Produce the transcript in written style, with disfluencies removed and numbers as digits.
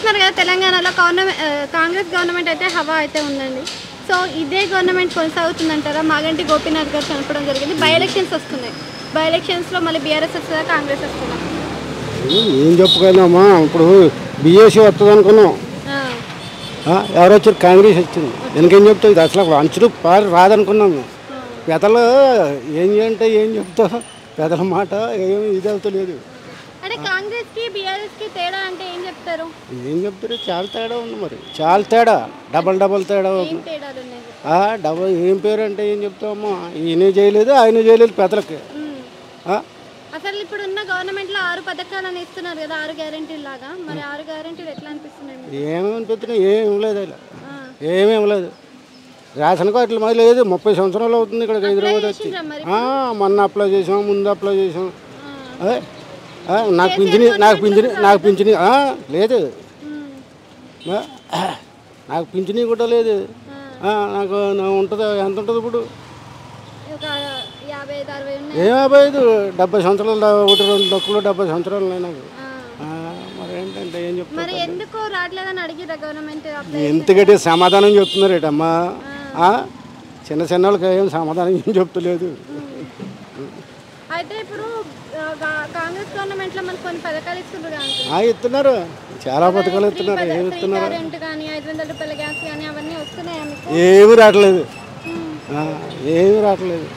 కదా తెలంగాణలో కాంగ్రెస్ గవర్నమెంట్ అయితే హవా అయితే ఉందండి. సో ఇదే గవర్నమెంట్ కొనసాగుతుందంటారా? మాగంటి గోపీనాథ్ గారు చనిపోవడం జరిగింది. బై ఎలక్షన్స్ వస్తున్నాయి. బై ఎలక్షన్స్లో మళ్ళీ బీఆర్ఎస్ వస్తుందా, కాంగ్రెస్ వస్తుందా? ఏం చెప్పుకోలేమమ్మా. ఇప్పుడు బీఎస్సీ వస్తుంది అనుకున్నాం, ఎవరు వచ్చారు? కాంగ్రెస్ వచ్చింది. ఎందుకేం చెప్తావు? ఇది అసలు అంచులు పారి రాదనుకున్నాము. పెదలు ఏం చేయంటే ఏం చెప్తావు? పెదల మాట ఏమి ఇది అవుతలేదు. అంటే కాంగ్రెస్ కి బీఆర్ఎస్ కి తేడా అంటే ఏం చెప్తారు? ఏం చెప్తారు? చాలా తేడా ఉంది. మరి చాలా తేడా, డబల్ తేడా. డబల్ ఏం పేరు అంటే ఏం చెప్తామమ్మా? ఈయన చేయలేదు, ఆయన చేయలేదు పెదలకి. అసలు ఇప్పుడు ఉన్న గవర్నమెంట్ లో 6 పథకాలను ఇస్తున్నారు కదా, 6 గ్యారెంటీలు లాగా. మరి 6 గ్యారెంటీలు ఎట్లా అనిపిస్తున్నాయి? ఏమనిపిస్తున్నాయి? ఏం లేదు, ఇలా ఏమేం లేదు. రేషన్ కార్డులు మరి లేదు. 30 సంవత్సరాలు అవుతుంది ఇక్కడ హైదరాబాద్ వచ్చి. మొన్న అప్లై చేసాం, ముందు అప్లై చేసాం. నాకు పింఛని లేదు. నాకు పింఛని కూడా లేదు. నాకు ఉంటుంది. ఎంత ఉంటుంది ఇప్పుడు? 55, 70 సంవత్సరాలు. 1-2 తక్కువ 70 సంవత్సరాలు నాకు. మరి ఏంటంటే ఏం చెప్తారు? ఎందుకంటే సమాధానం చెప్తున్నారు ఏటమ్మా? చిన్న చిన్న వాళ్ళకి ఏం సమాధానం ఏం చెప్తలేదు. అయితే ఇప్పుడు కాంగ్రెస్ గవర్నమెంట్ లో మనకు కొన్ని పథకాలు ఇస్తున్నారు. ఇస్తున్నారు, చాలా పథకాలు ఇస్తున్నారు. ఏమి ఇస్తున్నారు? రూపాయల గ్యాస్ కానీ అవన్నీ వస్తున్నాయా? ఏమి రావట్లేదు, ఏమి రావట్లేదు.